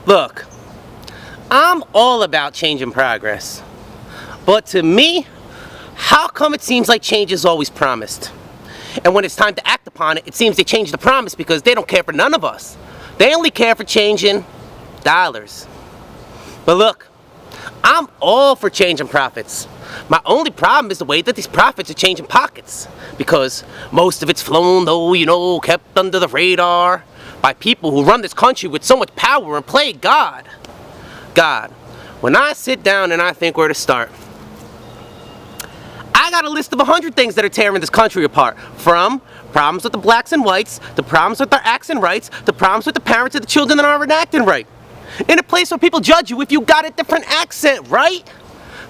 Look, I'm all about change and progress. But to me, how come it seems like change is always promised? And when it's time to act upon it, it seems they change the promise because they don't care for none of us. They only care for changing dollars. But look, I'm all for changing profits. My only problem is the way that these profits are changing pockets. Because most of it's flown, though, kept under the radar by people who run this country with so much power and play God. God, when I sit down and I think where to start, I got a list of 100 things that are tearing this country apart. From problems with the blacks and whites, to problems with our accent rights, to problems with the parents of the children that aren't acting right. In a place where people judge you if you got a different accent, right?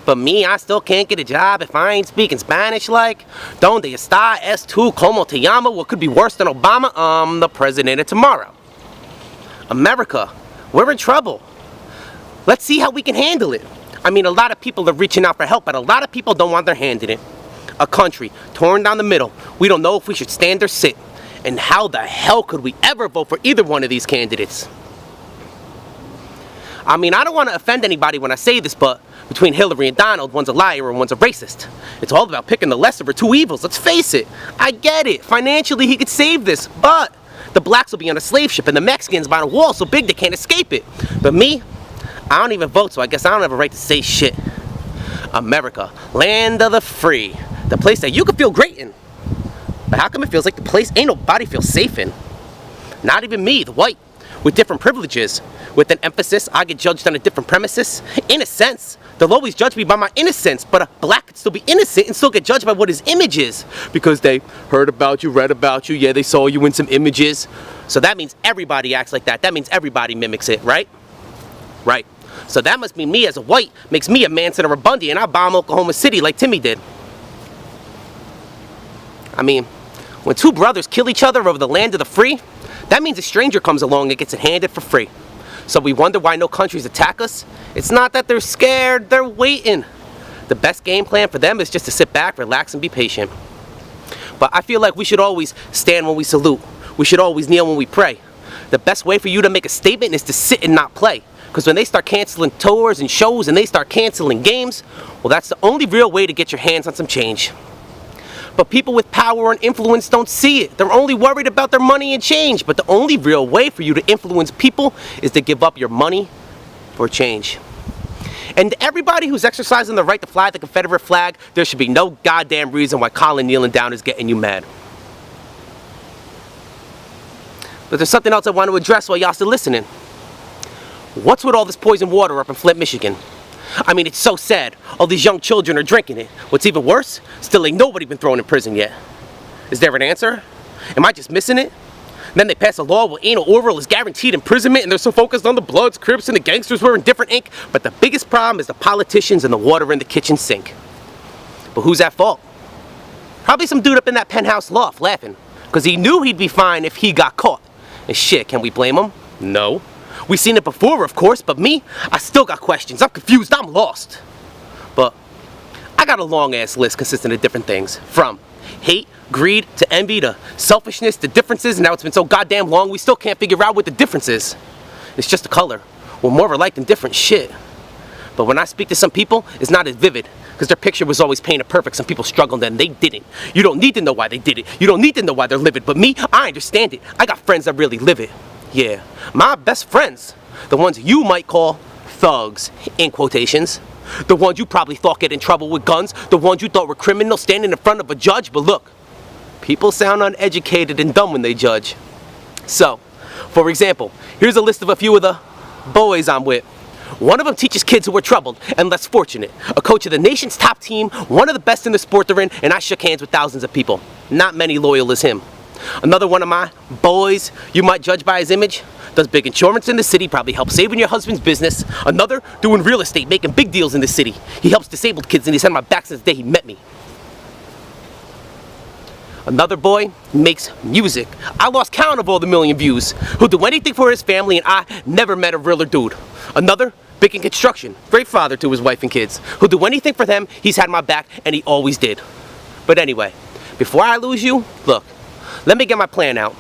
But me, I still can't get a job if I ain't speaking Spanish like. Donde está tú, como te llamo? What could be worse than Obama? I'm the president of tomorrow. America, we're in trouble. Let's see how we can handle it. I mean, a lot of people are reaching out for help, but a lot of people don't want their hand in it. A country torn down the middle. We don't know if we should stand or sit. And how the hell could we ever vote for either one of these candidates? I mean, I don't want to offend anybody when I say this, but between Hillary and Donald, one's a liar and one's a racist. It's all about picking the lesser of two evils, let's face it. I get it. Financially, he could save this, but the blacks will be on a slave ship and the Mexicans behind a wall so big they can't escape it. But me, I don't even vote, so I guess I don't have a right to say shit. America, land of the free. The place that you could feel great in. But how come it feels like the place ain't nobody feels safe in? Not even me, the white, with different privileges. With an emphasis, I get judged on a different premises. In a sense, they'll always judge me by my innocence, but a black could still be innocent and still get judged by what his image is. Because they heard about you, read about you, yeah, they saw you in some images. So that means everybody acts like that. That means everybody mimics it, right? Right. So that must mean me as a white makes me a Manson or a Bundy and I bomb Oklahoma City like Timmy did. I mean, when two brothers kill each other over the land of the free, that means a stranger comes along and gets it handed for free. So we wonder why no countries attack us? It's not that they're scared, they're waiting. The best game plan for them is just to sit back, relax, and be patient. But I feel like we should always stand when we salute. We should always kneel when we pray. The best way for you to make a statement is to sit and not play. Because when they start canceling tours and shows and they start canceling games, well, that's the only real way to get your hands on some change. But people with power and influence don't see it. They're only worried about their money and change. But the only real way for you to influence people is to give up your money for change. And everybody who's exercising the right to fly the Confederate flag, there should be no goddamn reason why Colin kneeling down is getting you mad. But there's something else I want to address while y'all still listening. What's with all this poison water up in Flint, Michigan? I mean, it's so sad. All these young children are drinking it. What's even worse, still ain't nobody been thrown in prison yet. Is there an answer? Am I just missing it? Then they pass a law where anal oral is guaranteed imprisonment and they're so focused on the Bloods, Crips, and the gangsters wearing different ink. But the biggest problem is the politicians and the water in the kitchen sink. But who's at fault? Probably some dude up in that penthouse loft laughing. Because he knew he'd be fine if he got caught. And shit, can we blame him? No. We've seen it before, of course, but me, I still got questions. I'm confused, I'm lost. But I got a long-ass list consisting of different things. From hate, greed, to envy, to selfishness, to differences, and now it's been so goddamn long we still can't figure out what the difference is. It's just a color. We're more alike than different shit. But when I speak to some people, it's not as vivid, because their picture was always painted perfect. Some people struggled and they didn't. You don't need to know why they did it. You don't need to know why they're livid. But me, I understand it. I got friends that really live it. Yeah, my best friends, the ones you might call thugs, in quotations. The ones you probably thought get in trouble with guns. The ones you thought were criminals standing in front of a judge. But look, people sound uneducated and dumb when they judge. So, for example, here's a list of a few of the boys I'm with. One of them teaches kids who are troubled and less fortunate. A coach of the nation's top team, one of the best in the sport they're in, and I shook hands with thousands of people. Not many loyal as him. Another one of my boys, you might judge by his image, does big insurance in the city, probably helps saving your husband's business. Another, doing real estate, making big deals in the city. He helps disabled kids and he's had my back since the day he met me. Another boy makes music. I lost count of all the million views. Who'll do anything for his family, and I never met a realer dude. Another, big in construction, great father to his wife and kids. Who'll do anything for them, he's had my back, and he always did. But anyway, before I lose you, look, let me get my plan out.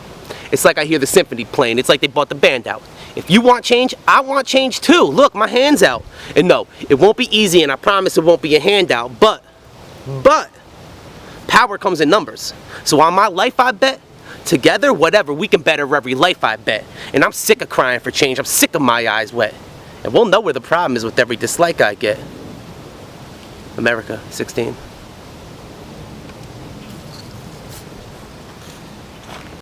It's like I hear the symphony playing. It's like they bought the band out. If you want change, I want change too. Look, my hand's out. And no, it won't be easy, and I promise it won't be a handout. But, power comes in numbers. So on my life, I bet, together, whatever, we can better every life, I bet. And I'm sick of crying for change. I'm sick of my eyes wet. And we'll know where the problem is with every dislike I get. America 16.